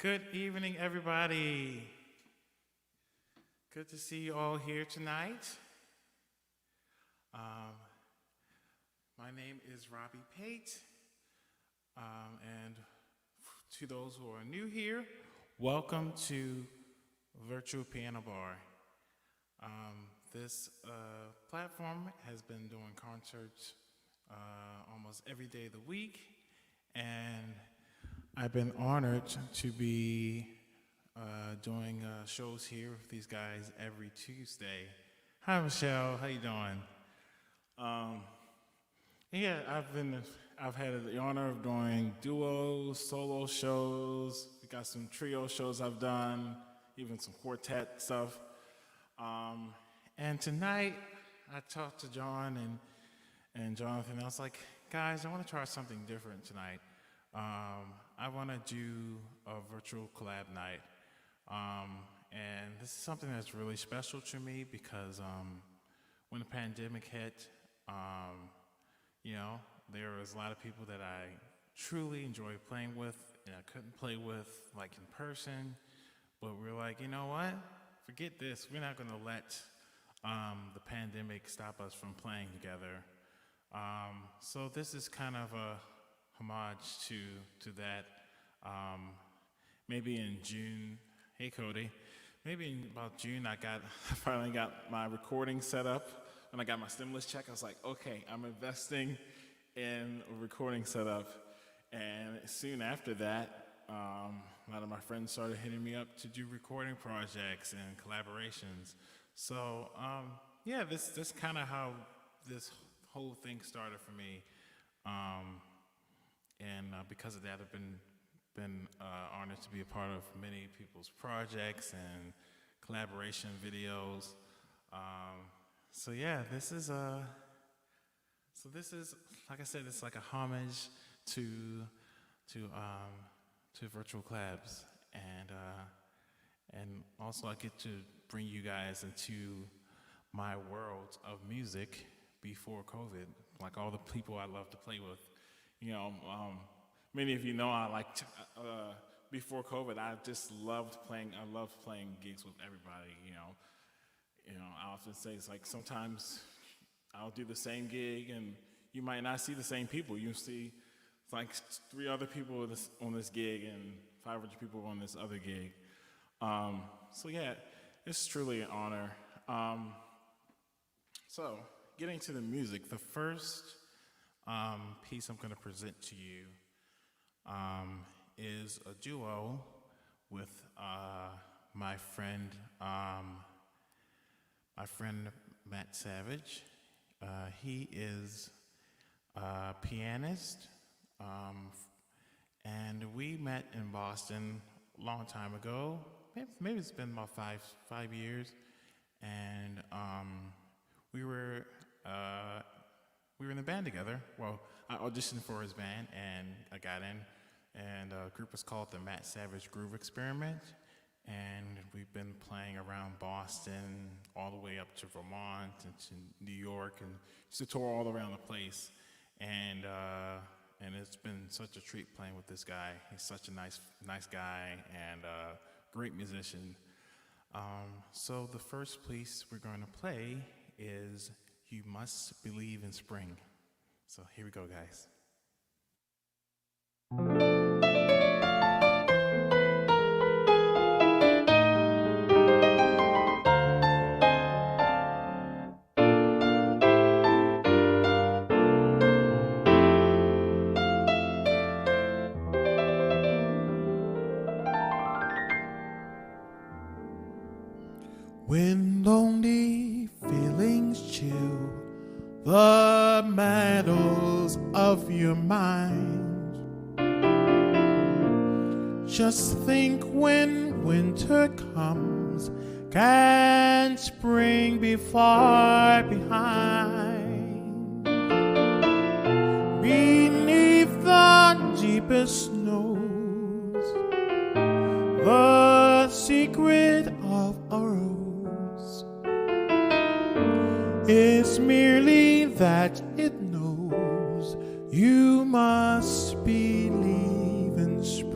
Good evening, everybody. Good to see you all here tonight. My name is Robbie Pate, and to those who are new here, welcome to Virtual Piano Bar. This platform has been doing concerts almost every day of the week, and I've been honored to be doing shows here with these guys every Tuesday. Hi, Michelle. How you doing? Yeah, I've had the honor of doing duos, solo shows. We got some trio shows I've done, even some quartet stuff. And tonight, I talked to John and Jonathan. I was like, guys, I want to try something different tonight. I want to do a virtual collab night. And this is something that's really special to me because when the pandemic hit, there was a lot of people that I truly enjoyed playing with and I couldn't play with like in person. But we're like, you know what? Forget this. We're not going to let the pandemic stop us from playing together. So this is kind of a homage to that. Maybe in June, hey Cody, maybe in about June I finally got my recording set up. When I got my stimulus check, I was like, okay, I'm investing in a recording setup. And soon after that, a lot of my friends started hitting me up to do recording projects and collaborations. So this kind of how this whole thing started for me. And because of that, I've been honored to be a part of many people's projects and collaboration videos. This is like I said, it's like a homage to virtual collabs, and also I get to bring you guys into my world of music before COVID, like all the people I love to play with. Many of you know I liked before COVID. I just loved playing. I loved playing gigs with everybody. I often say it's like sometimes I'll do the same gig and you might not see the same people. You see like 3 other people on this gig and 500 people on this other gig. It's truly an honor. So getting to the music, the first piece I'm going to present to you is a duo with my friend Matt Savage. He is a pianist, and we met in Boston a long time ago. Maybe it's been about five years, and we were in a band together. Well, I auditioned for his band, and I got in, and the group was called the Matt Savage Groove Experiment, and we've been playing around Boston, all the way up to Vermont and to New York, and just to tour all around the place, and it's been such a treat playing with this guy. He's such a nice guy and great musician. So the first piece we're going to play is "You Must Believe in Spring." So here we go, guys. When lonely feelings chill the metals of your mind, just think when winter comes, can spring be far behind? Beneath the deepest snows, the secret of a rose is merely that it knows you must believe in spring.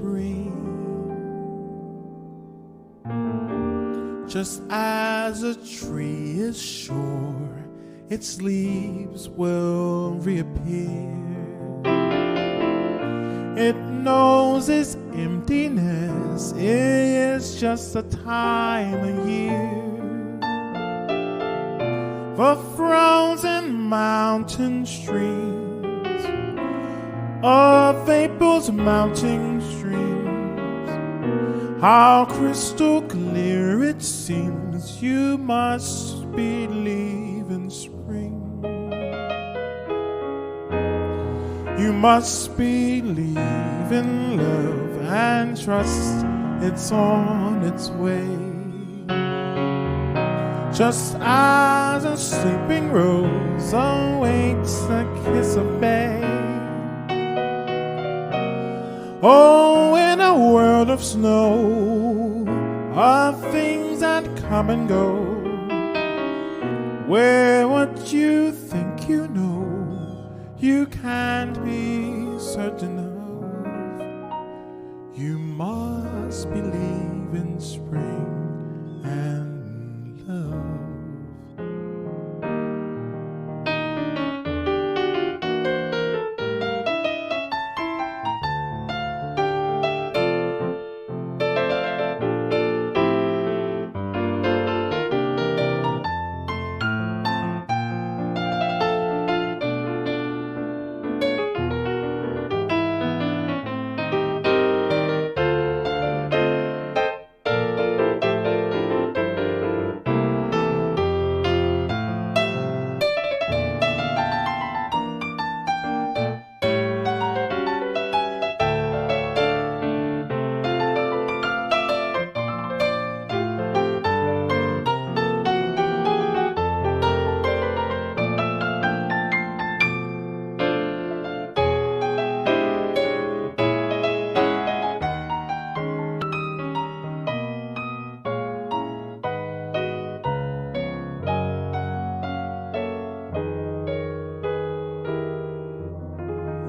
Just as a tree is sure its leaves will reappear, it knows its emptiness is just a time of year. For frozen mountain streams, of April's mounting streams, how crystal clear it seems. You must believe in spring. You must believe in love and trust it's on its way. Just as a sleeping rose awaits a kiss of May. Oh, in a world of snow, of things that come and go, where what you think you know, you can't be certain of. You must believe in spring and love.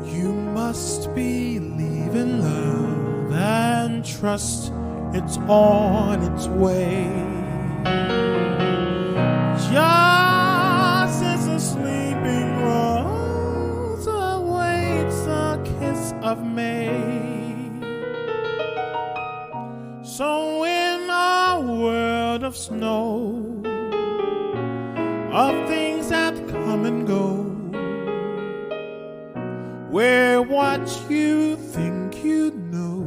You must believe in love and trust it's on its way. Just as a sleeping rose awaits a kiss of May. So in a world of snow, of things that come and go, where what you think you know,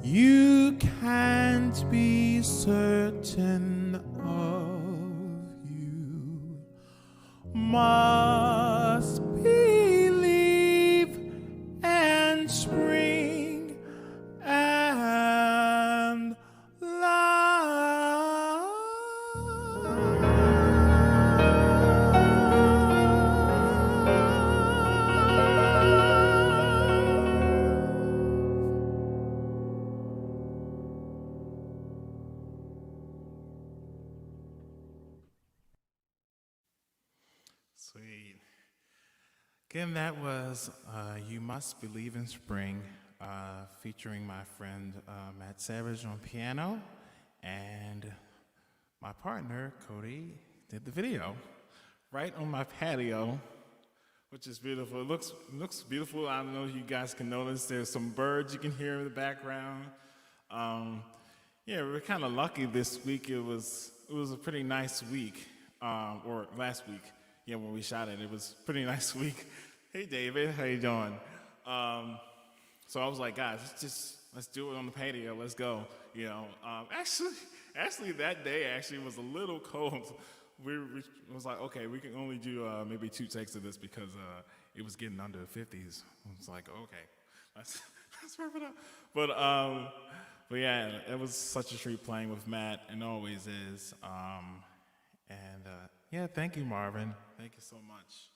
you can't be certain of. You must believe in spring and love. Sweet. Again, that was You Must Believe in Spring, featuring my friend Matt Savage on piano, and my partner, Cody, did the video right on my patio, which is beautiful. It looks beautiful. I don't know if you guys can notice. There's some birds you can hear in the background. Yeah, we're kind of lucky this week. It was a pretty nice week, or last week. Yeah, when we shot it, it was a pretty nice week. Hey, David, how you doing? So I was like, guys, let's do it on the patio. Let's go. You know, actually, that day actually was a little cold. We was like, okay, we can only do maybe 2 takes of this because it was getting under the 50s. I was like, okay, let's wrap it up. But yeah, it was such a treat playing with Matt, and always is. Yeah, thank you, Marvin. Thank you so much.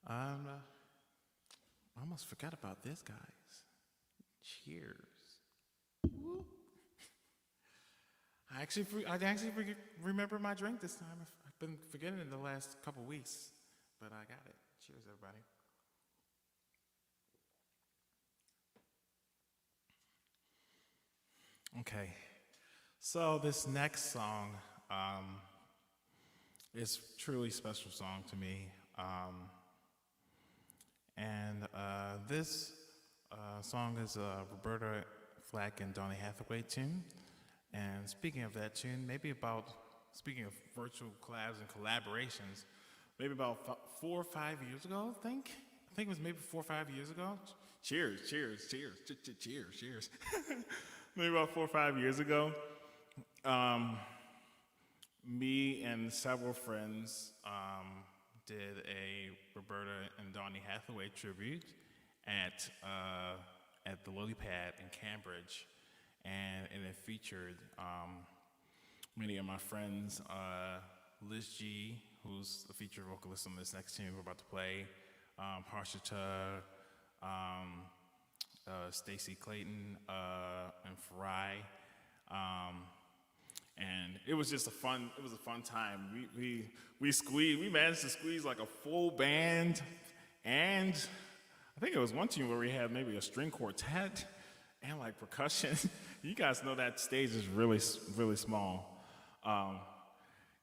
I almost forgot about this, guys. Cheers. Woo. I actually remember my drink this time. I've been forgetting it the last couple weeks, but I got it. Cheers, everybody. Okay, So this next song is truly special song to me, and this song is a Roberta Flack and Donny Hathaway tune. And speaking of that tune, speaking of virtual collabs and collaborations, maybe about 4 or 5 years ago, I think it was maybe 4 or 5 years ago. Cheers, cheers, cheers, cheers, cheers. Maybe about 4 or 5 years ago, me and several friends did a Roberta and Donny Hathaway tribute at the Lily Pad in Cambridge, and it featured many of my friends, Liz G, who's the featured vocalist on this next tune we're about to play, Harshita, Stacy Clayton, and Farai, and it was just a fun time. We managed to squeeze like a full band, and I think it was one tune where we had maybe a string quartet and like percussion. You guys know that stage is really, really small.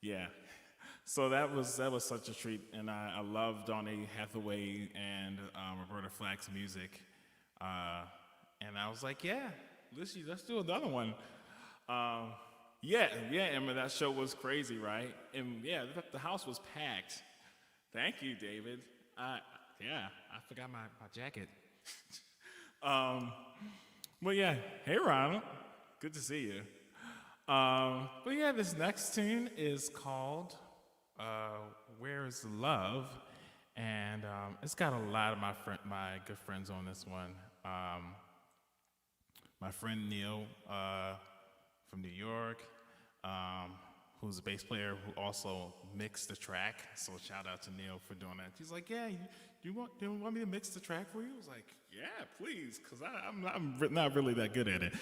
Yeah. So that was such a treat, and I love Donny Hathaway and Roberta Flack's music, and I was like, yeah, let's do another one. Yeah, Emma, that show was crazy, right? And yeah, the house was packed. Thank you, David. Yeah, I forgot my jacket. But yeah, hey Ronald, good to see you. But yeah, this next tune is called "Where Is the Love," and it's got a lot of my good friends on this one. My friend Neil from New York, who's a bass player who also mixed the track. So shout out to Neil for doing that. He's like, yeah, do you want me to mix the track for you? I was like, yeah, please, because I'm not really that good at it.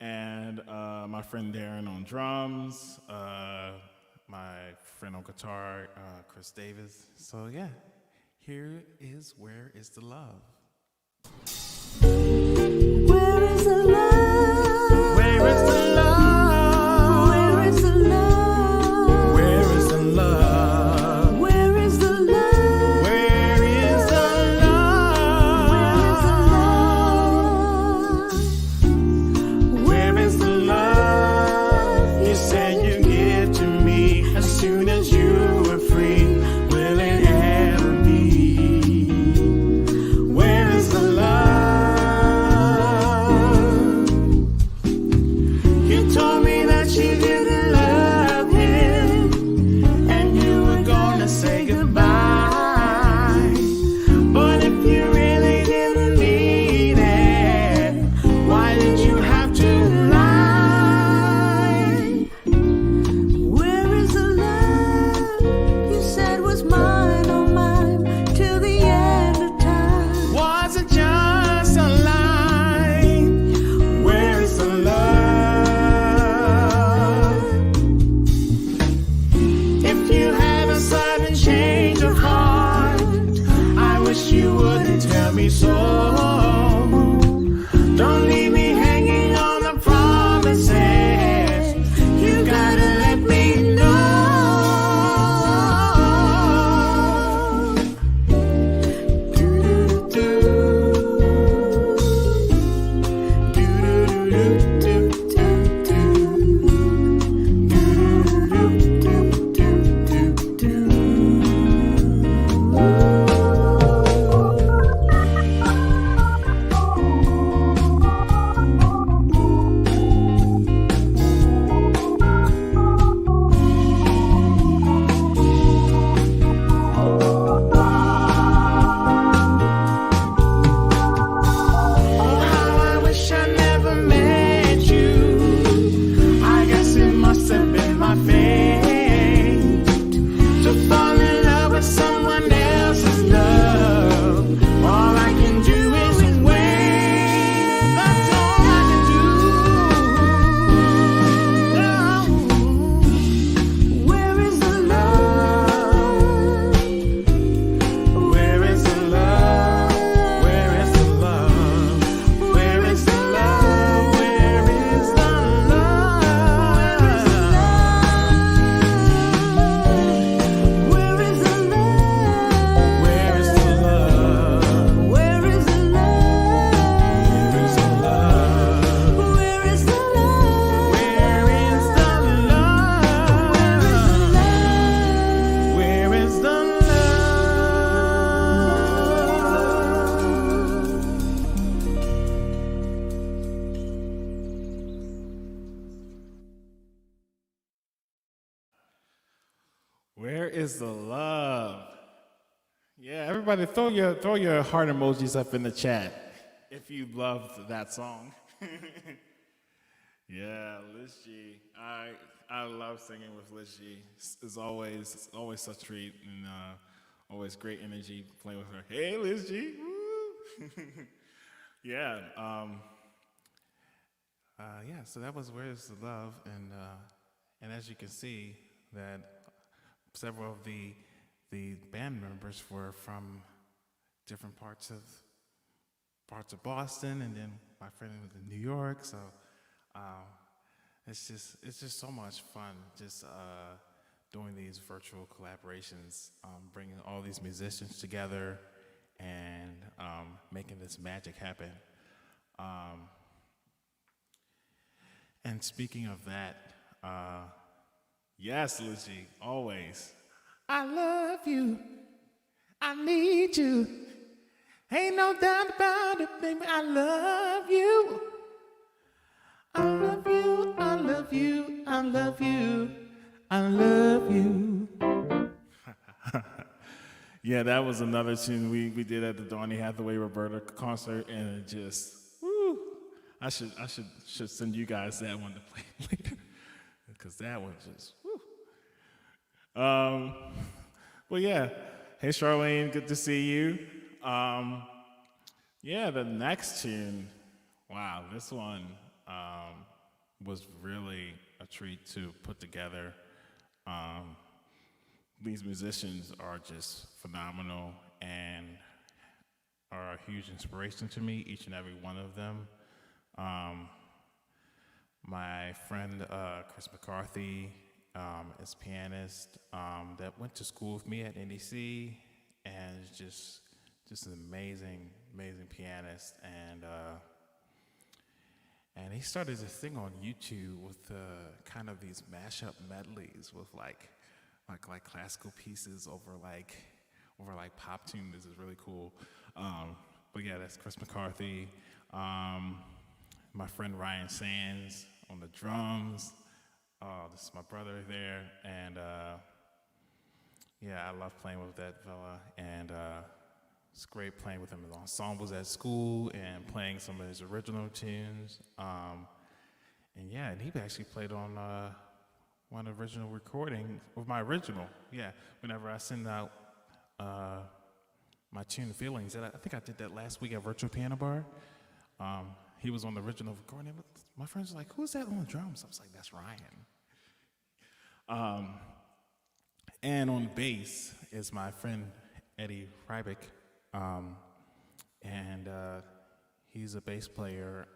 And my friend Darren on drums, my friend on guitar, Chris Davis. So yeah, here is Where Is the Love. Where is the love? Where is the love? Where is the love? Where is the love? Where is the love? Where is the love? Where is the love? You said you'd give to me as soon as you were free. Will it ever be? Where Where is the love? Yeah, everybody throw your heart emojis up in the chat if you loved that song. Yeah, Liz G. I love singing with Liz G. It's always such a treat and always great energy playing with her. Hey, Liz G. Woo! Yeah. Yeah. So that was "Where's the Love," and as you can see, that several of the band members were from different parts of Boston, and then my friend was in New York. So it's just so much fun just doing these virtual collaborations, bringing all these musicians together and making this magic happen. And speaking of that, yes, Lucy, always. I love you. I need you. Ain't no doubt about it, baby. I love you. I love you. I love you. I love you. I love you. Yeah, that was another tune we did at the Donny Hathaway Roberta concert, and it just, woo. I should send you guys that one to play later, because that one just, woo. Well, yeah. Hey, Charlene, good to see you. Yeah, the next tune, wow, this one was really a treat to put together. These musicians are just phenomenal and are a huge inspiration to me, each and every one of them. My friend Chris McCarthy is a pianist that went to school with me at NDC, and is just an amazing pianist, and he started this thing on YouTube with kind of these mashup medleys with like classical pieces over like pop tunes. This is really cool. But yeah, that's Chris McCarthy. My friend Ryan Sands on the drums. This is my brother there, and yeah, I love playing with that fella, and it's great playing with him in ensembles at school and playing some of his original tunes. And yeah, and he actually played on one original recording of my original. Yeah, whenever I send out my tune Feelings, and I think I did that last week at Virtual Piano Bar. He was on the original recording. My friends were like, "Who's that on the drums?" I was like, "That's Ryan." And on bass is my friend Eddie Rybick, and he's a bass player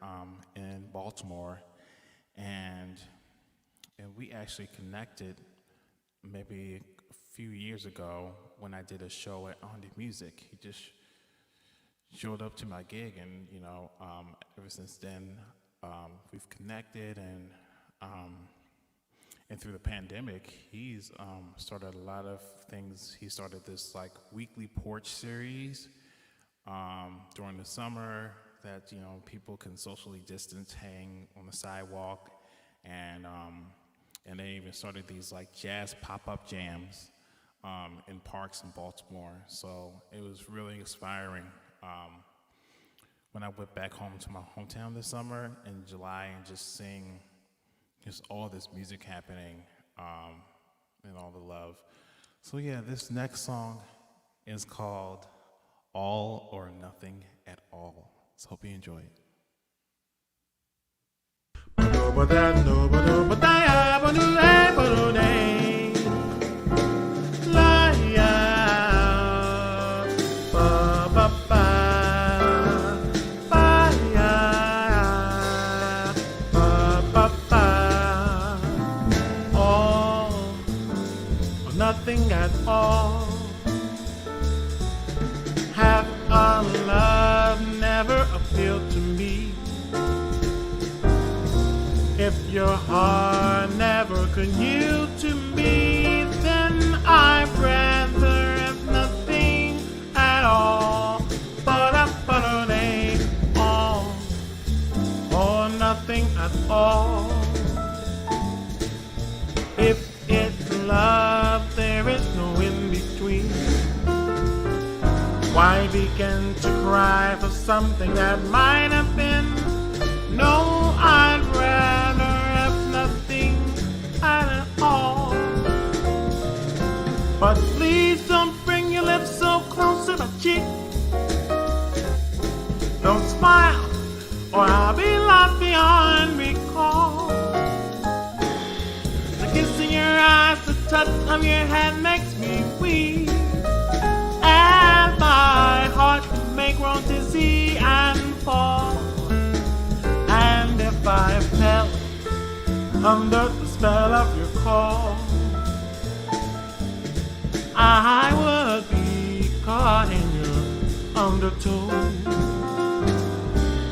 in Baltimore, and we actually connected maybe a few years ago when I did a show at On The Music. He just showed up to my gig, and ever since then we've connected, and through the pandemic, he's started a lot of things. He started this like weekly porch series during the summer that people can socially distance, hang on the sidewalk, and they even started these like jazz pop-up jams in parks in Baltimore. So it was really inspiring. When I went back home to my hometown this summer in July and just seeing just all this music happening and all the love. So yeah, this next song is called All or Nothing at All. So hope you enjoy it. Nothing at all. Half a love never appealed to me. If your heart never could yield to me, then I'd rather have nothing at all. But all or nothing at all. If it's love, there is to cry for something that might have been. No, I'd rather have nothing at all. But please don't bring your lips so close to my cheek. Don't smile, or I'll be lost beyond recall. The kiss in your eyes, the touch of your hand makes me weak. And my heart may grow dizzy and fall. And if I fell under the spell of your call, I would be caught in your undertow.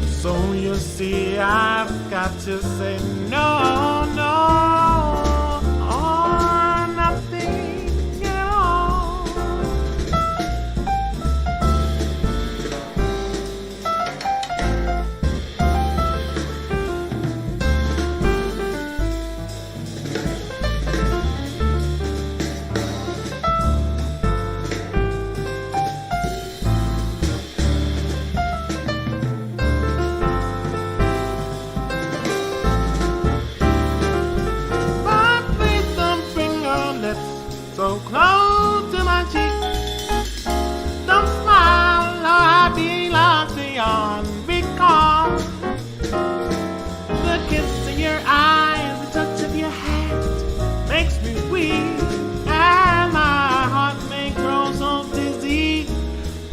So you see, I've got to say no, no, or nothing at all. So close to my cheek. Don't smile, or I'll be lost beyond recall. The kiss in your eyes, the touch of your hand makes me weak. And my heart may grow so dizzy,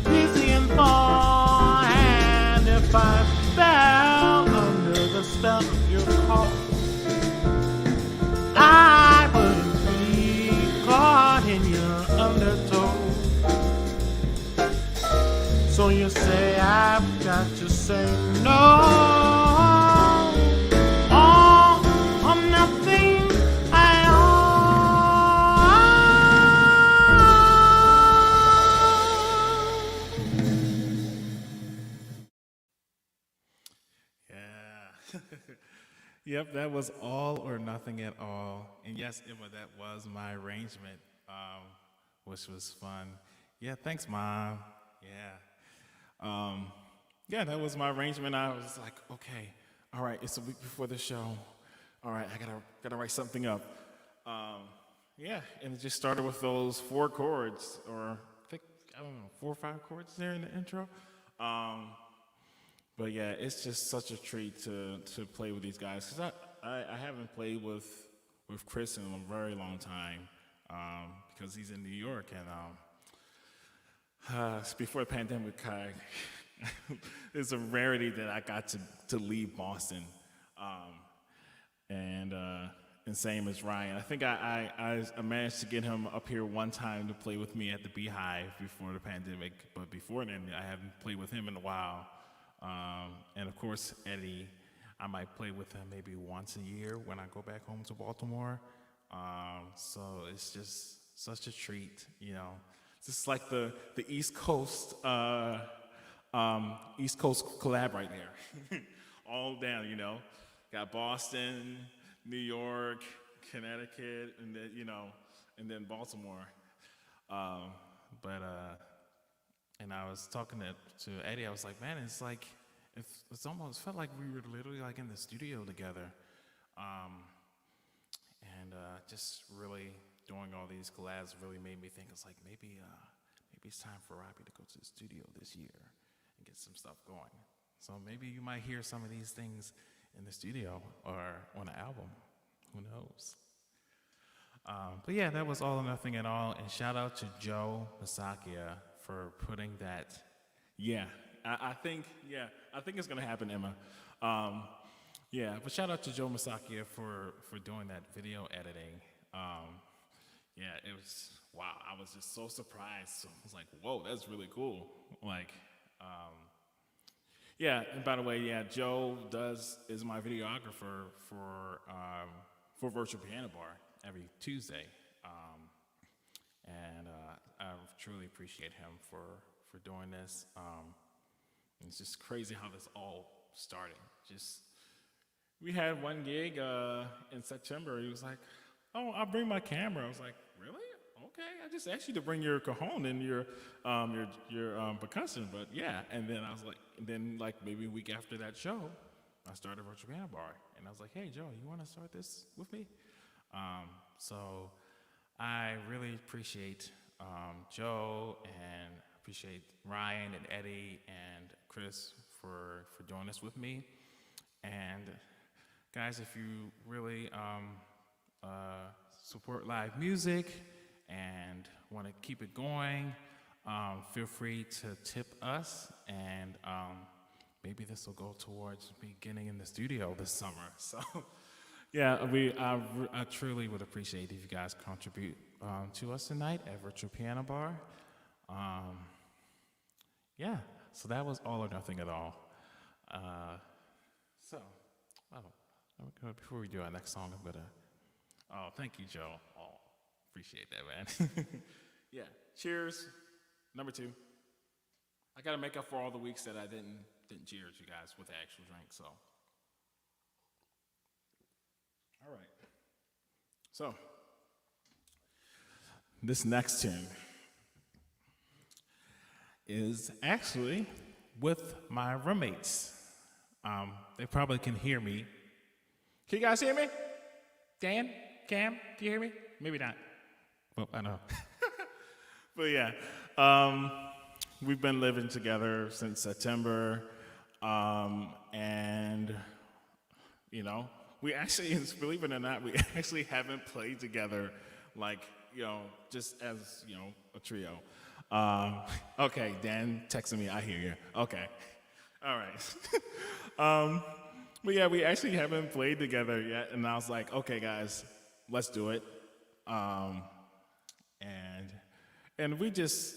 dizzy and fall. And if I fell under the spell of your call, I would caught in your undertow. So you say I've got to say no, or nothing at all. Yeah. Yep, that was All or Nothing at All. And yes, Emma, that was my arrangement, which was fun. Yeah, thanks, Mom. Yeah. Yeah, that was my arrangement. I was like, okay, all right, it's a week before the show. All right, I gotta write something up. Yeah, and it just started with those 4 chords, or I don't know, 4 or 5 chords there in the intro. But yeah, it's just such a treat to play with these guys, because I haven't played with Chris in a very long time, because he's in New York, and before the pandemic, it's a rarity that I got to leave Boston, and same as Ryan. I think I managed to get him up here one time to play with me at the Beehive before the pandemic, but before then I haven't played with him in a while. And of course, Eddie, I might play with him maybe once a year when I go back home to Baltimore. So it's just such a treat, you know. It's just like the East Coast collab right there, all down, you know. Got Boston, New York, Connecticut, and then and then Baltimore. And I was talking to Eddie. I was like, man, it's like it's almost felt like we were literally like in the studio together, and just really doing all these collabs really made me think. It's like maybe it's time for Robbie to go to the studio this year and get some stuff going. So maybe you might hear some of these things in the studio or on an album. Who knows? But yeah, that was All or Nothing at All. And shout out to Joe Masakia for putting that. Yeah, I think it's gonna happen, Emma. Yeah, but shout out to Joe Masakia for doing that video editing. Yeah, it was wow. I was just so surprised. So I was like, whoa, that's really cool. Like, yeah. And by the way, yeah, Joe is my videographer for Virtual Piano Bar every Tuesday, and I truly appreciate him for doing this. It's just crazy how this all started. We had one gig in September. He was like, "Oh, I'll bring my camera." I was like, "Really? okay, I just asked you to bring your cajon and your percussion, but yeah. And then I was like, and then like maybe a week after that show, I started Virtual Piano Bar, and I was like, hey Joe, you want to start this with me? So I really appreciate Joe and appreciate Ryan and Eddie and Chris for doing this with me. And guys, if you really support live music and want to keep it going, feel free to tip us, and maybe this will go towards me getting in the studio this summer. So, yeah, I truly would appreciate if you guys contribute to us tonight at Virtual Piano Bar. Yeah, so that was all or nothing at all. Before we do our next song, I'm gonna. Oh, thank you, Joe. Oh, appreciate that, man. Yeah. Cheers. Number 2. I gotta make up for all the weeks that I didn't cheers you guys with the actual drink. So. All right. So. This next tune is actually with my roommates. They probably can hear me. Can you guys hear me? Dan? Cam? Can you hear me? Maybe not. Well, I know. But yeah, we've been living together since September. And, you know, we actually, believe it or not, we actually haven't played together like, you know, just as, you know, a trio. Okay, Dan texting me, I hear you. Okay. All right. But yeah, we actually haven't played together yet, and I was like, okay, guys, let's do it. And we just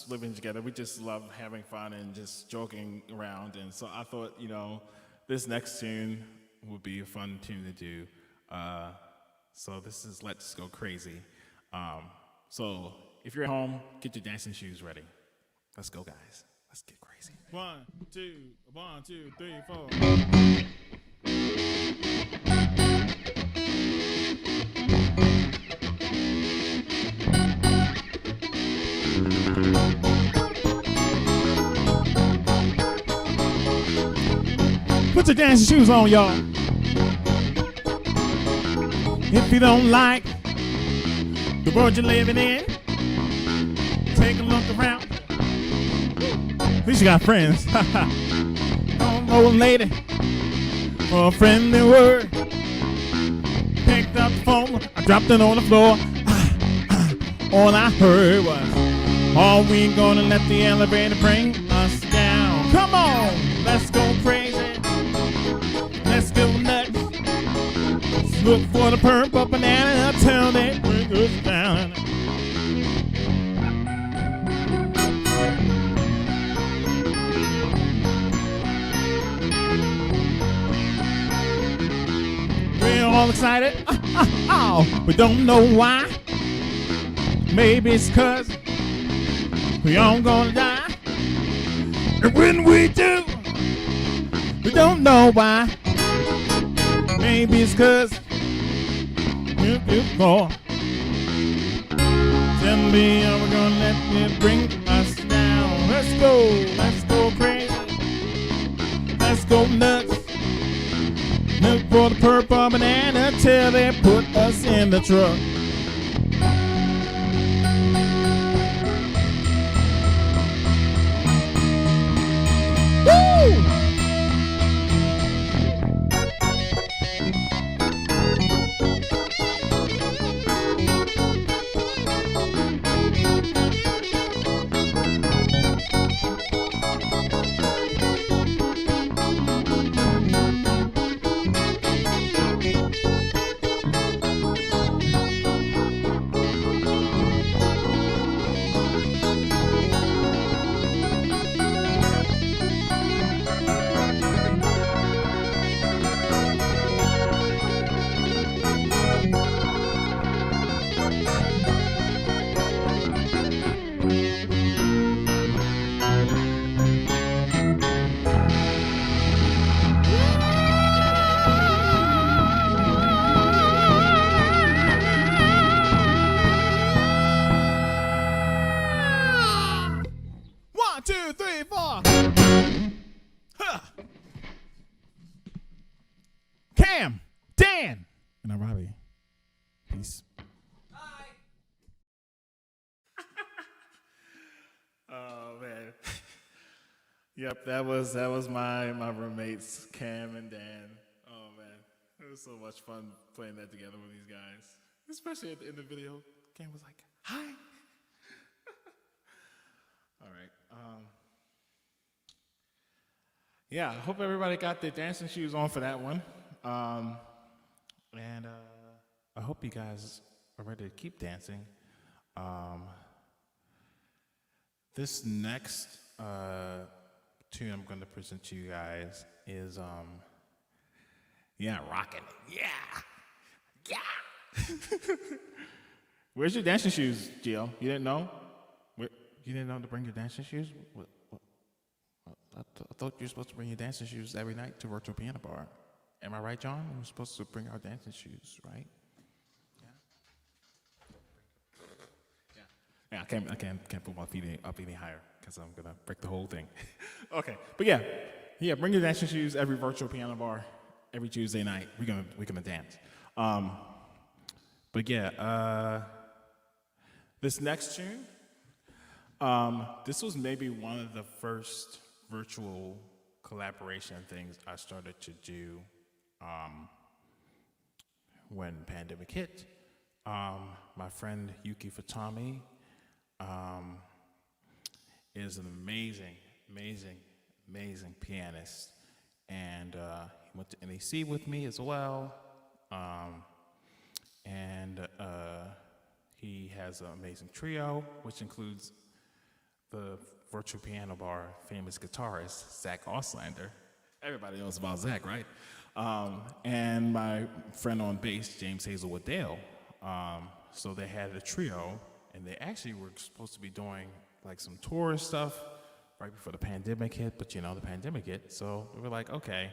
living together. We just love having fun and just joking around. And so I thought, you know, this next tune would be a fun tune to do. So this is Let's Go Crazy. So if you're at home, get your dancing shoes ready. Let's go, guys. Let's get crazy. 1, 2, 1, 2, 3, 4. Put your dancing shoes on, y'all. If you don't like the world you're living in, take a look around. At least you got friends. Old lady, for a friendly word. Picked up the phone, I dropped it on the floor. All I heard was, are we gonna let the elevator bring us down? Come on, let's go crazy. Let's go nuts. Let's look for the purple banana until they bring us down. We're all excited, we don't know why. Maybe it's 'cause we all gonna die. And when we do, we don't know why. Maybe it's 'cause we'll do more. Tell me, are we gonna let it bring us down? Let's go crazy. Let's go nuts. Look for the purple banana till they put us in the truck. Woo! Robbie. Peace. Oh man. Yep, that was my roommates, Cam and Dan. Oh man, it was so much fun playing that together with these guys. Especially at the end of the video, Cam was like, "Hi." All right. Yeah, I hope everybody got their dancing shoes on for that one. And I hope you guys are ready to keep dancing. This next tune I'm going to present to you guys is, rockin' it. Yeah. Where's your dancing shoes, Gio? You didn't know? You didn't know to bring your dancing shoes? What? I thought you were supposed to bring your dancing shoes every night to Virtual Piano Bar. Am I right, John? We're supposed to bring our dancing shoes, right? Yeah, I can't put my feet up any higher because I'm gonna break the whole thing. Okay, but yeah, bring your dancing shoes every Virtual Piano Bar every Tuesday night. We're gonna dance. This next tune, this was maybe one of the first virtual collaboration things I started to do when the pandemic hit. My friend Yuki Fatami is an amazing pianist, and he went to NEC with me as well, and he has an amazing trio, which includes the Virtual Piano Bar famous guitarist, Zach Auslander. Everybody knows about Zach, right? And my friend on bass, James Hazelwood Dale. So they had a trio, and they actually were supposed to be doing like some tour stuff right before the pandemic hit, but the pandemic hit, so we were like, okay,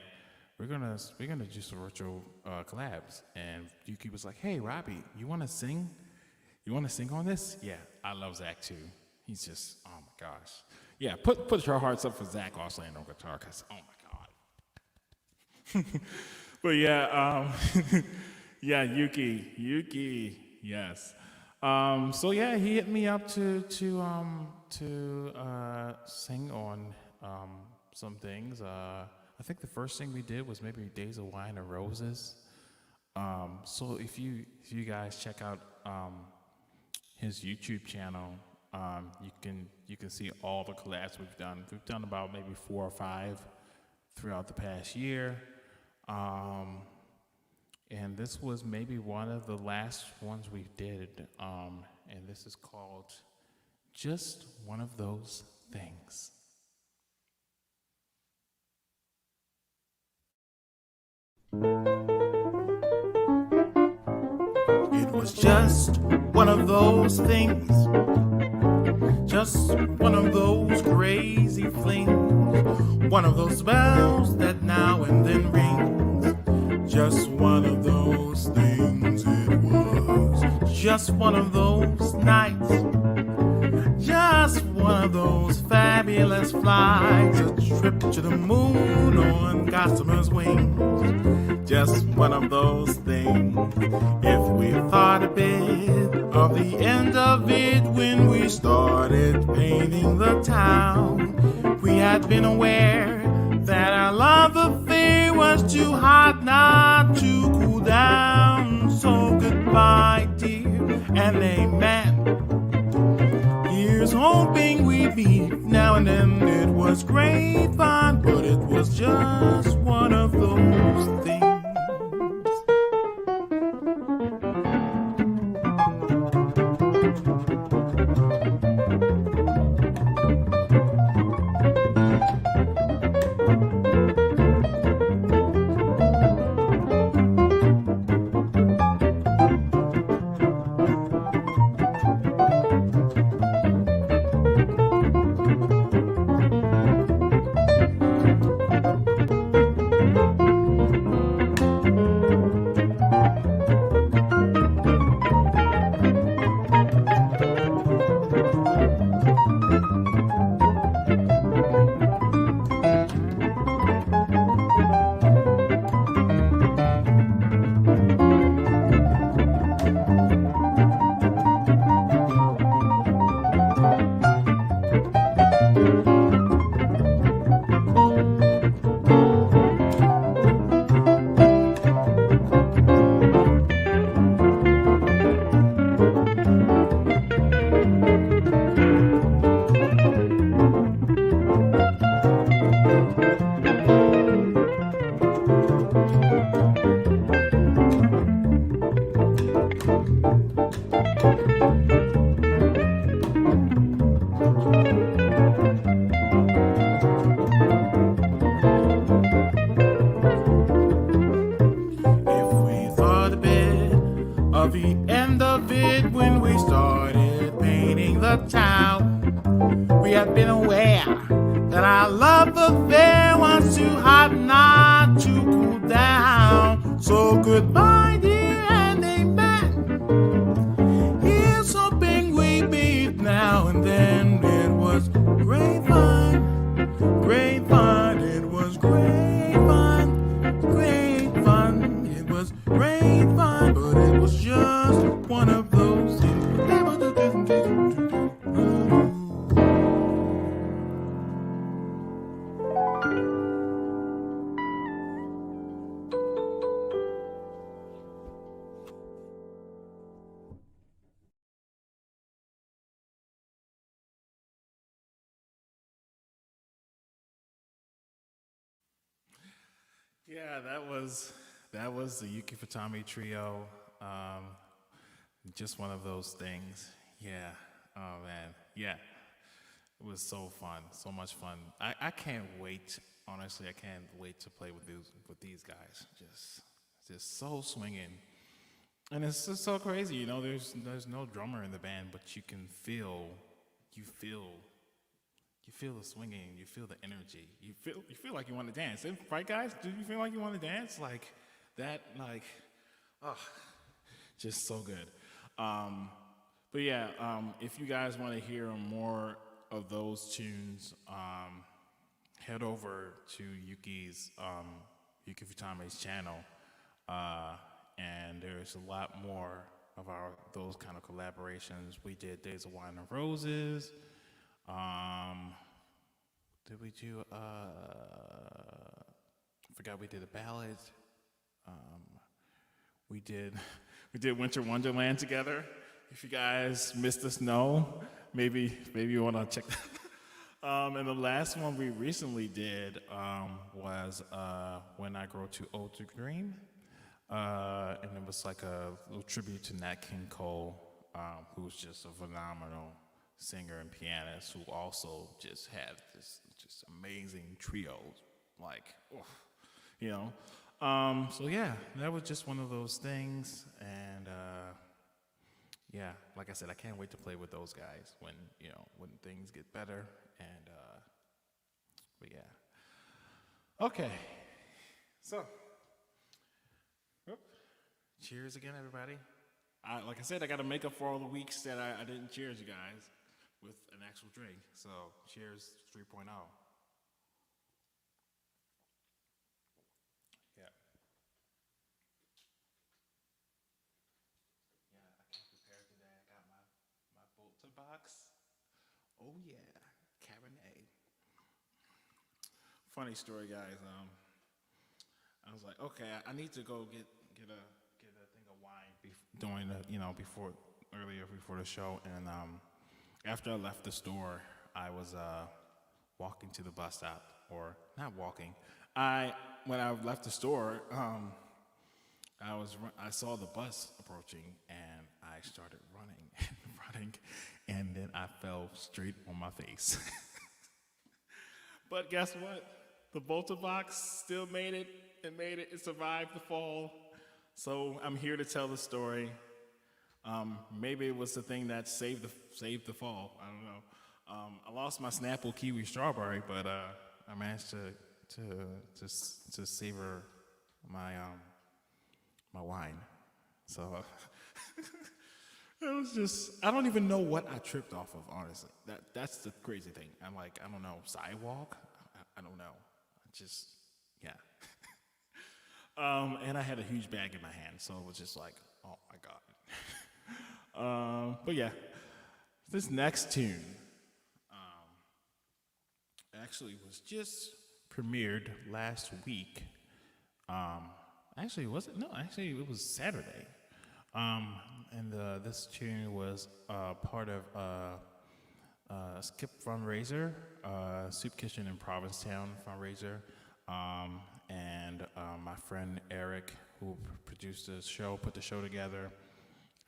we're gonna do some virtual collabs. And Yuki was like, hey, Robbie, you wanna sing? You wanna sing on this? Yeah, I love Zach too. He's just, oh my gosh. Yeah, put your hearts up for Zach Auslander on guitar, because oh my God. But Yuki, yes. So yeah, he hit me up to sing on some things. I think the first thing we did was maybe Days of Wine and Roses. So if you guys check out his YouTube channel, you can see all the collabs we've done. We've done about maybe 4 or 5 throughout the past year. And this was maybe one of the last ones we did, and this is called Just One of Those Things. It was just one of those things, just one of those crazy flings, one of those bells that now and then rings. Just one of those things it was. Just one of those nights. Just one of those fabulous flights. A trip to the moon on gossamer's wings. Just one of those things. If we thought a bit of the end of it when we started painting the town, we had been aware that our love affair was too hot not to cool down. So goodbye, dear, and amen. Here's hoping we meet now and then. It was great fun, but it was just one of those things. of the end of it when we started painting the town. We have been aware that our love affair was too hot not to cool down. So goodbye, dear, and amen. Here's hoping we meet now and then. It was great fun, great fun. It was great fun, great fun. It was great fun, but it was just one of those things. Yeah, that was the Yuki Futami trio. Just one of those things. Yeah. Oh man. Yeah. It was so fun. So much fun. I can't wait. Honestly, I can't wait to play with these guys. Just so swinging. And it's just so crazy, you know, there's no drummer in the band, but you can feel the swinging, you feel the energy, you feel like you want to dance, right, guys? Do you feel like you want to dance like that? Like, oh, just so good. But yeah, if you guys want to hear more of those tunes, head over to Yuki Futami's channel, and there's a lot more of those kind of collaborations. We did Days of Wine and Roses. Did we do, I forgot we did a ballad. We did Winter Wonderland together. If you guys missed the snow, maybe you want to check that. And the last one we recently did was When I Grow Too Old to Dream. And it was like a little tribute to Nat King Cole, who's just a phenomenal singer and pianist who also just had this just amazing trio, like, oh, you know. So yeah, that was just one of those things, and yeah, like I said, I can't wait to play with those guys when things get better, and but yeah. Okay, so cheers again, everybody. Like I said, I got to make up for all the weeks that I didn't cheers you guys with an actual drink. So, cheers 3.0. Yeah. Yeah, I came prepared today. I got my Volta box. Oh yeah, Cabernet. Funny story, guys. I was like, okay, I need to go get a thing of wine before the show, and after I left the store, I was walking to the bus stop, or not walking. When I left the store, I saw the bus approaching, and I started running and running, and then I fell straight on my face. But guess what? The Volta box still made it. It survived the fall. So I'm here to tell the story. Maybe it was the thing that saved the fall. I don't know. I lost my Snapple Kiwi Strawberry, but I managed to savor my my wine. So it was just, I don't even know what I tripped off of. Honestly, that's the crazy thing. I'm like, I don't know, sidewalk. I don't know. Just yeah. And I had a huge bag in my hand, so it was just like, oh my God. But yeah, this next tune actually was just premiered last week. Actually, was it? No, actually, it was Saturday. And this tune was part of a Skip fundraiser, Soup Kitchen in Provincetown fundraiser. And my friend Eric, who produced the show, put the show together,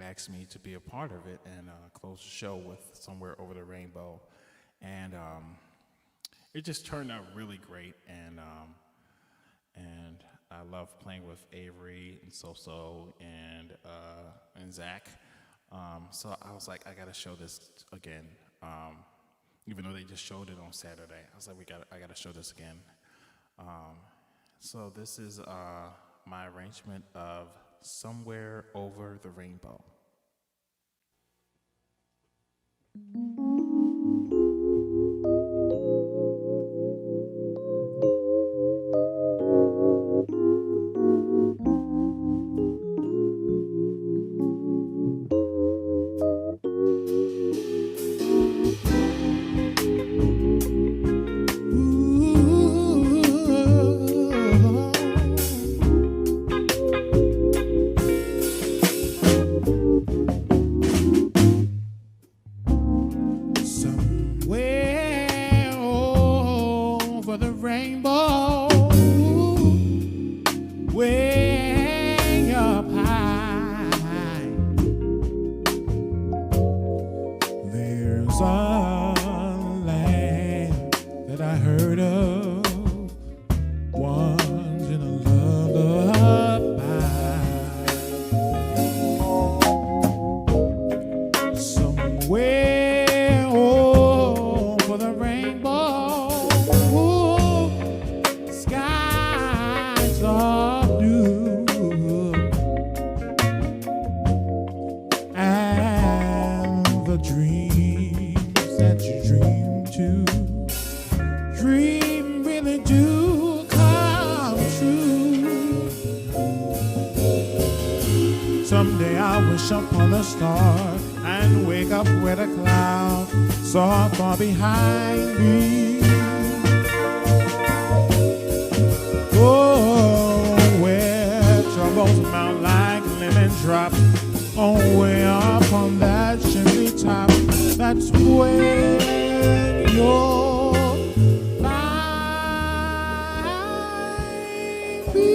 asked me to be a part of it and close the show with Somewhere Over the Rainbow. And it just turned out really great. And I love playing with Avery and Soso and and Zach. So I was like, I gotta show this again. Even though they just showed it on Saturday, I was like, I gotta show this again. So this is my arrangement of "Somewhere Over the Rainbow." Somewhere over the rainbow, way up high, there's a land that I heard of once in a lullaby. Somewhere over the rainbow, skies are blue, and the dreams that you dream really do come true. Someday I wish upon a star and wake up with a cloud so far behind me. Oh, where troubles mount like lemon drops, oh, way up on that chimney top. That's where you'll find me.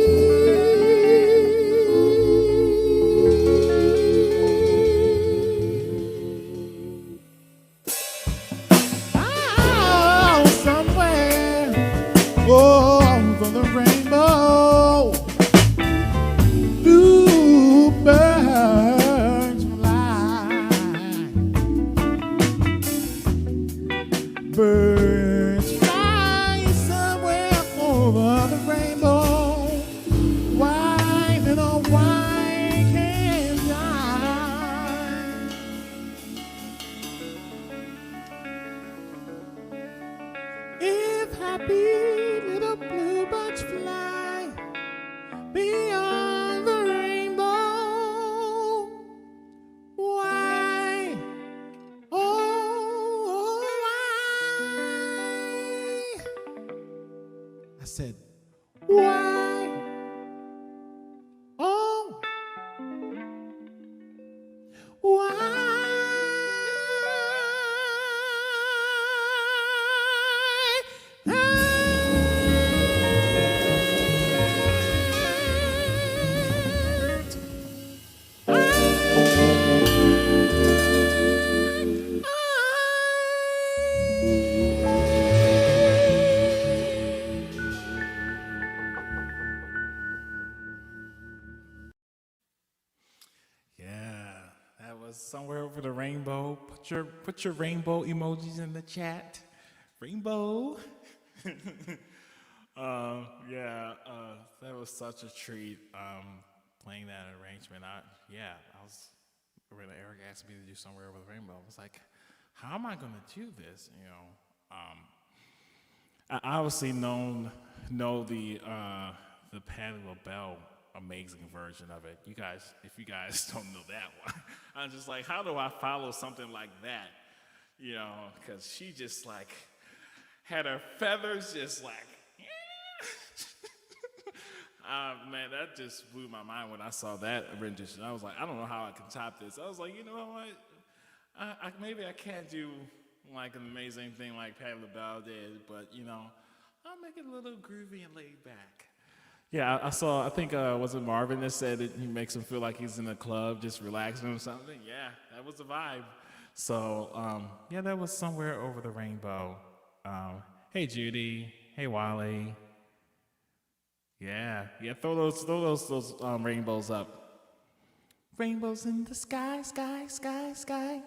Over the rainbow, bluebirds fly, birds fly somewhere over the rainbow. Why little white can't fly? If happy little bluebirds fly beyond the rainbow, why, oh, why? I said, why, oh, why? Somewhere over the rainbow. Put your rainbow emojis in the chat. Rainbow. That was such a treat. Playing that arrangement. I was when Eric asked me to do Somewhere Over the Rainbow. I was like, how am I going to do this? I obviously know the Patti LaBelle amazing version of it. If you guys don't know that one, I'm just like, how do I follow something like that? Because she just like had her feathers just like, man, that just blew my mind when I saw that rendition. I was like, I don't know how I can top this. I was like, you know what? Maybe I can't do like an amazing thing like Patti LaBelle did, but I'll make it a little groovy and laid back. Yeah, I think, was it Marvin that said that he makes him feel like he's in a club just relaxing or something? Yeah, that was the vibe. So, that was Somewhere Over the Rainbow. Hey, Judy. Hey, Wally. Yeah, throw those rainbows up. Rainbows in the sky, sky, sky, sky.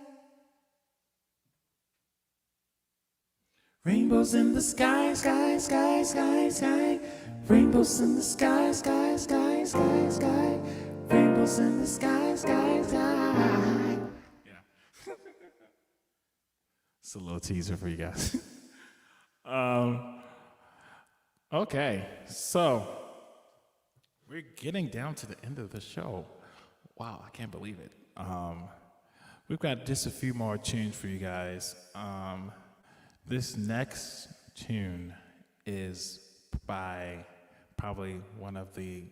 Rainbows in the sky, sky, sky, sky, sky. Rainbows in the sky, sky, sky, sky, sky. Rainbows in the sky, sky, sky. Yeah. It's a little teaser for you guys. Okay, so we're getting down to the end of the show. Wow, I can't believe it. We've got just a few more tunes for you guys. This next tune is by probably one of the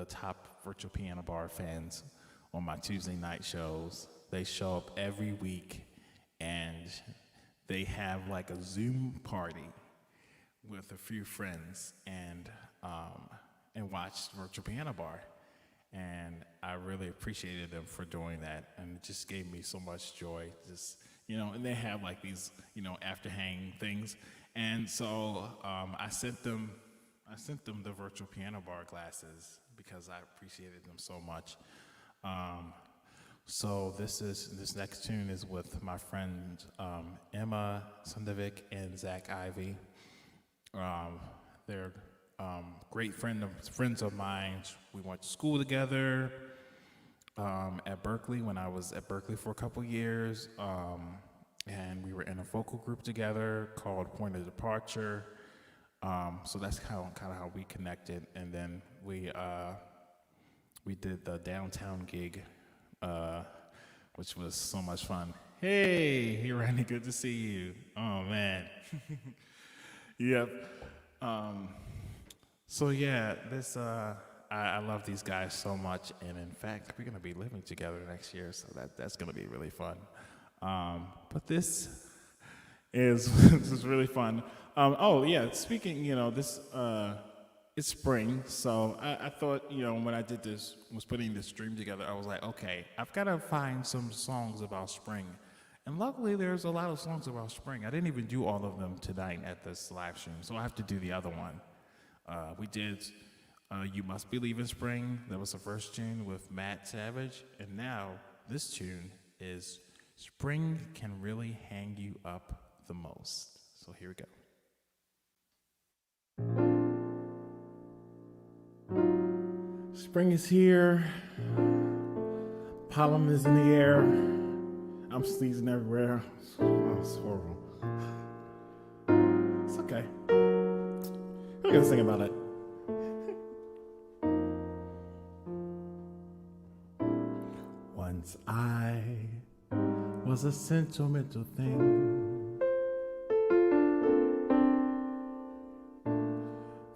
top virtual piano bar fans on my Tuesday night shows. They show up every week and they have like a Zoom party with a few friends and watch virtual piano bar. And I really appreciated them for doing that, and it just gave me so much joy. Just and they have like these after hang things, and so I sent them the virtual piano bar glasses because I appreciated them so much. So this next tune is with my friends Emma Sundovic and Zach Ivy. They're great friends of mine. We went to school together at Berkeley when I was at Berkeley for a couple years, and we were in a vocal group together called Point of Departure. So that's kind of how we connected, and then we did the downtown gig, which was so much fun. Hey, Randy, good to see you. Oh man, yep. So yeah, I love these guys so much, and in fact, we're gonna be living together next year, so that's gonna be really fun. But this is really fun. Oh yeah, speaking, it's spring, so I thought, when I was putting this stream together, I was like, okay, I've got to find some songs about spring. And luckily, there's a lot of songs about spring. I didn't even do all of them tonight at this live stream, so I have to do the other one. We did You Must Believe in Spring. That was the first tune with Matt Savage. And now this tune is Spring Can Really Hang You Up the Most. So here we go. Spring is here. Pollen is in the air. I'm sneezing everywhere. Oh, it's horrible. It's okay. We're gonna sing about it. Once I was a sentimental thing.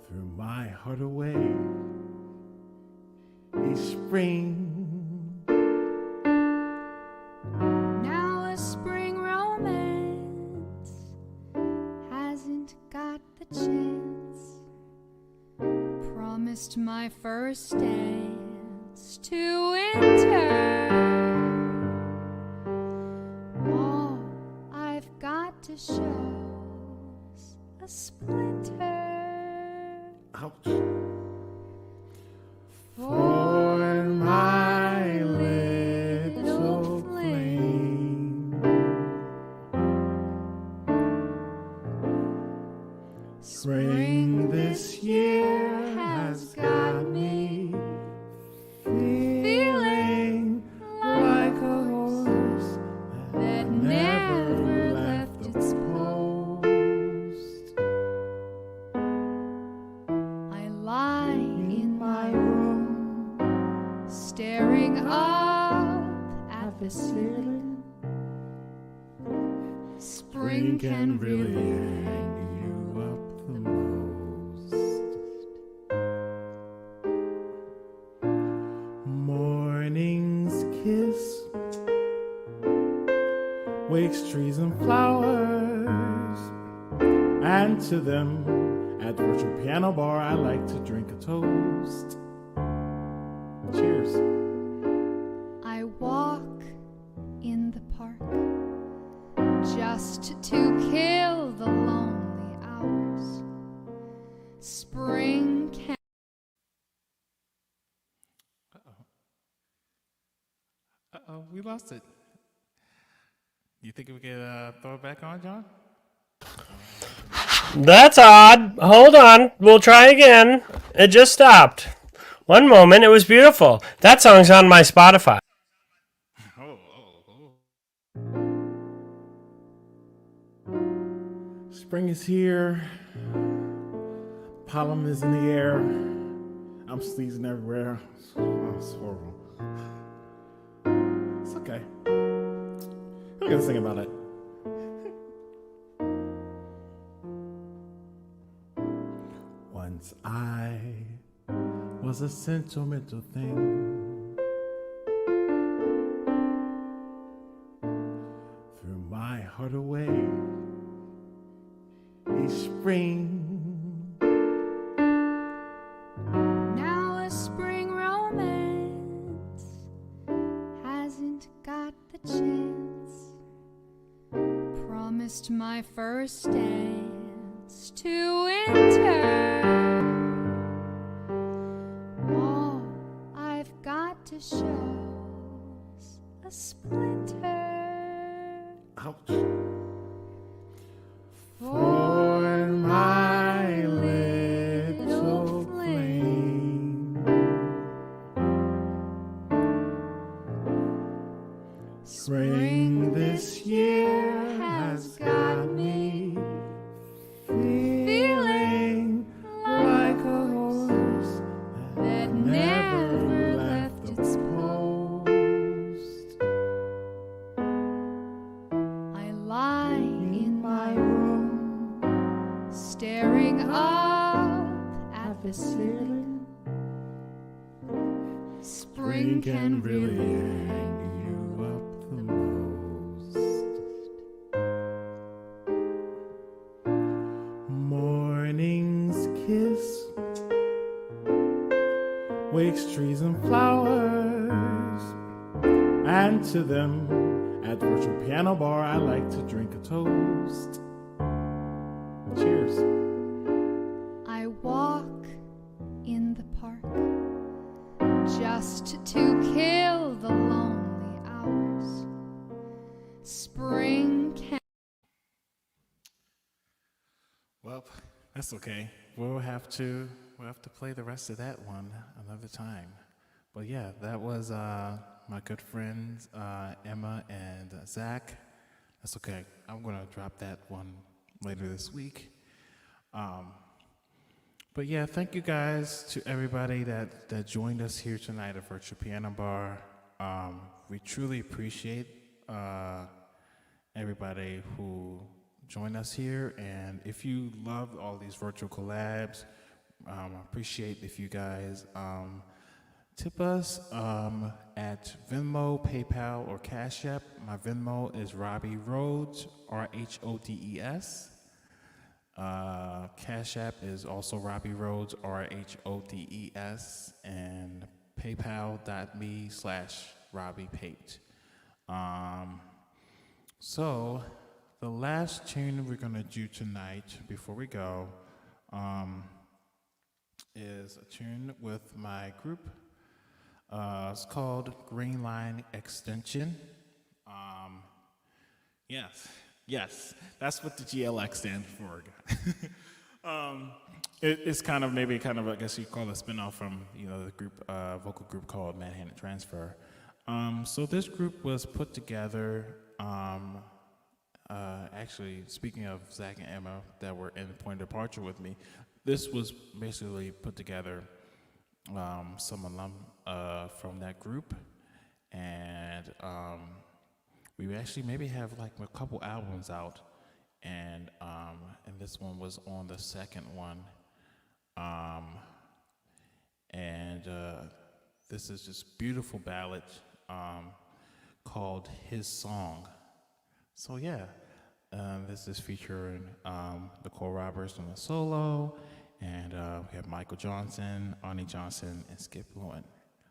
Threw my heart away each spring. Now a spring romance hasn't got the chance. Promised my first dance to winter. All I've got to show's a splinter. Ouch. For my little flame. Spring this year has got me feeling like a horse that never left its post. I lie in My room, staring up at the ceiling. Spring can really hang you up the most. Morning's kiss wakes trees and flowers, and to them at the virtual piano bar I like to drink a toast. Cheers. I walk in the park just to kill the lonely hours. Spring can Uh-oh, we lost it. You think we could throw it back on, John? That's odd. Hold on. We'll try again. It just stopped. One moment. It was beautiful. That song's on my Spotify. Spring is here. Pollen is in the air. I'm sneezing everywhere. Oh, it's horrible. It's okay. I'm gonna sing about it. Once I was a sentimental thing. Threw my heart away each spring. Now a spring romance hasn't got the chance. Promised my first dance to winter. All I've got to show's a splinter. Ouch. For my little flame, spring this year has got me feeling like a horse that never left its post. I lie in my room, staring up at the ceiling. Spring can really hang you up the most. Morning's kiss wakes trees and flowers, and to them at the virtual piano bar I like to drink a toast. Cheers. I walk in the park just to kill the lonely hours. Spring can. Well, that's okay. We'll have to play the rest of that one another time. But yeah, that was my good friends Emma and Zach. That's okay. I'm gonna drop that one later this week. But yeah, thank you guys to everybody that joined us here tonight at Virtual Piano Bar. We truly appreciate everybody who joined us here. And if you love all these virtual collabs, I appreciate if you guys tip us at Venmo, PayPal, or Cash App. My Venmo is Robbie Rhodes, Rhodes. Cash App is also Robbie Rhodes, Rhodes, and paypal.me/Robbie Pate. So the last tune we're gonna do tonight before we go is a tune with my group. It's called Green Line Extension. Yes, that's what the GLX stands for. It's kind of, I guess you call it a spinoff from the group, vocal group called Manhattan Transfer. So this group was put together. Actually, speaking of Zach and Emma that were in Point of Departure with me, this was basically put together. Some alum from that group, and we actually maybe have like a couple albums out, and this one was on the second one, and this is this beautiful ballad called His Song. So yeah, this is featuring Nicole Roberts on the solo, and we have Michael Johnson, Arnie Johnson, and Skip Lowen.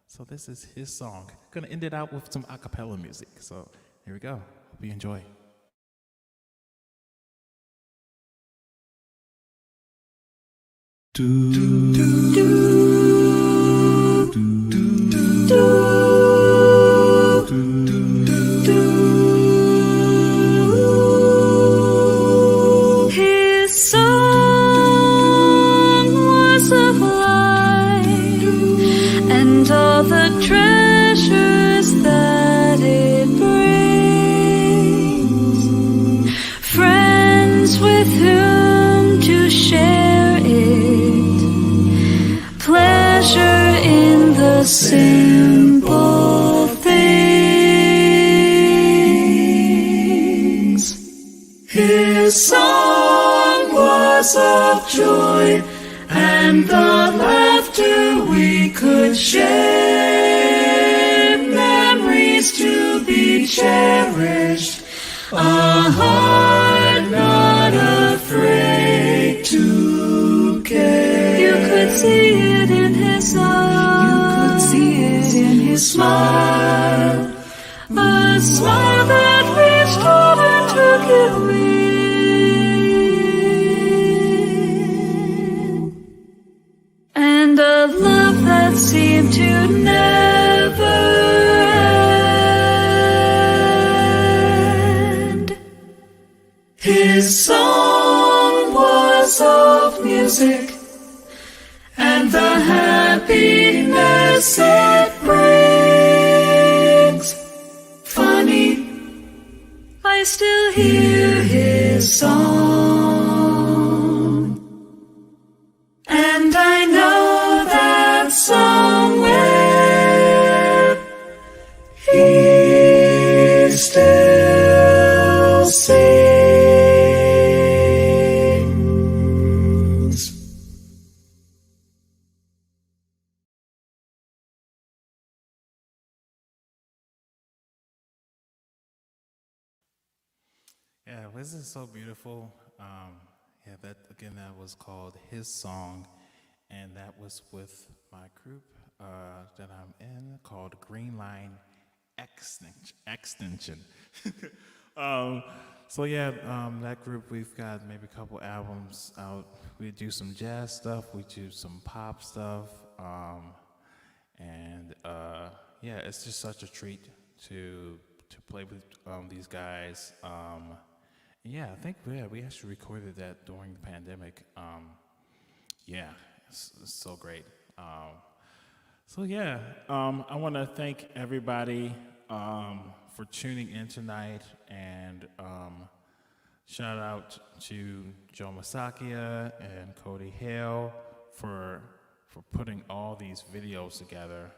So this is His Song. Gonna end it out with some a cappella music. So here we go. Hope you enjoy. Do His song was of joy, and the laughter we could share, memories to be cherished, a heart not afraid to care. You could see it in his eyes, you could see it in his smile, a smile that reached out and took it with, and a love that seemed to never end. His song was of music, and the happiness it brings. Funny, I still hear his song, and I know that somewhere he still sings. Yeah, this is so beautiful. Yeah, that was called His Song, and that was with my group that I'm in called Green Line Extension. So yeah, that group, we've got maybe a couple albums out. We do some jazz stuff, we do some pop stuff, and yeah, it's just such a treat to play with these guys. Yeah, I think we actually recorded that during the pandemic. Yeah, it's so great. So yeah, I want to thank everybody for tuning in tonight, and shout out to Joe Masakia and Cody Hale for putting all these videos together.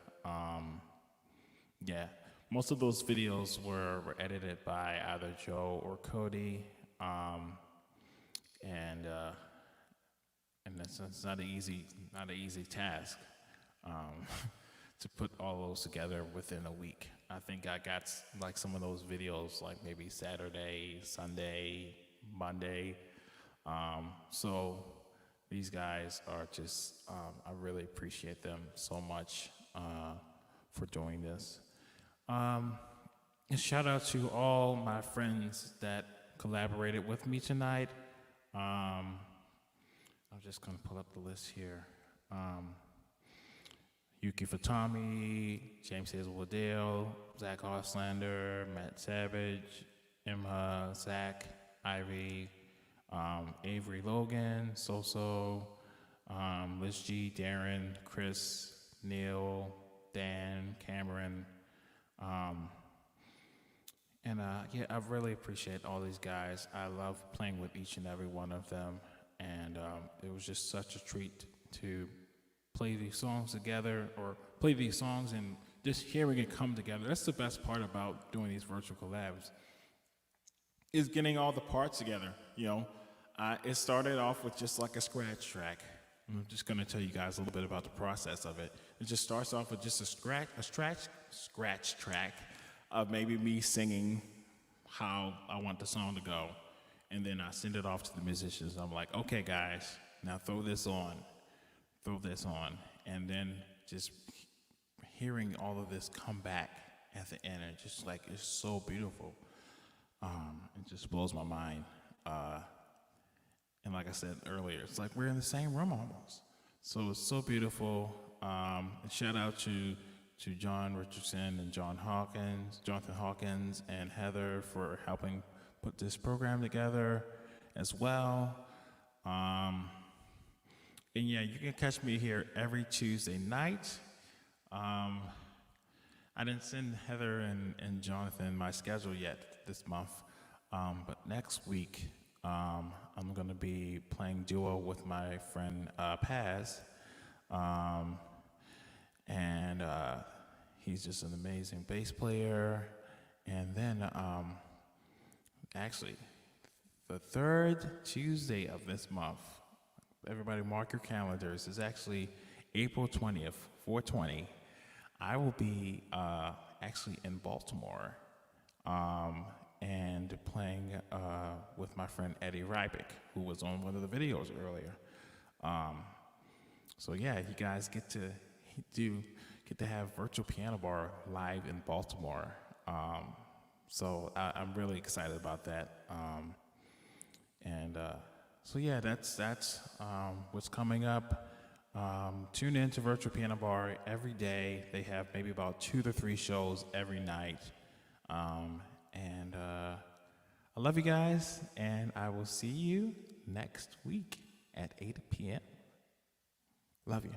Yeah, most of those videos were edited by either Joe or Cody, and it's not an easy task to put all those together within a week. I think I got like some of those videos like maybe Saturday, Sunday, Monday. So these guys are just, I really appreciate them so much for doing this. And shout out to all my friends that collaborated with me tonight. I'm just gonna pull up the list here. Yuki Fatami, James Hazelwood Dale, Zach Hoslander, Matt Savage, Emma, Zach, Ivy, Avery Logan, Soso, Liz G, Darren, Chris, Neil, Dan, Cameron, and yeah, I really appreciate all these guys. I love playing with each and every one of them, and it was just such a treat to play these songs together, or play these songs and just hearing it come together. That's the best part about doing these virtual collabs, is getting all the parts together. You know, it started off with just like a scratch track. I'm just gonna tell you guys a little bit about the process of it. It just starts off with just a scratch track of maybe me singing how I want the song to go, and then I send it off to the musicians. I'm like, okay, guys, now throw this on, and then just hearing all of this come back at the end, and just like, it's so beautiful. It just blows my mind. And like I said earlier, it's like we're in the same room almost. So it's so beautiful. And shout out to John Richardson and Jonathan Hawkins, and Heather for helping put this program together as well. And yeah, you can catch me here every Tuesday night. I didn't send Heather and Jonathan my schedule yet this month, but next week I'm going to be playing duo with my friend Paz, and he's just an amazing bass player. And then actually the third Tuesday of this month. Everybody mark your calendars. It's actually April 20th, 420. I will be actually in Baltimore and playing with my friend Eddie Rybick, who was on one of the videos earlier. So yeah, you guys get to have Virtual Piano Bar live in Baltimore. So I'm really excited about that. So yeah, that's what's coming up. Tune in to Virtual Piano Bar every day. They have maybe about 2 to 3 shows every night. I love you guys, and I will see you next week at 8 p.m. Love you.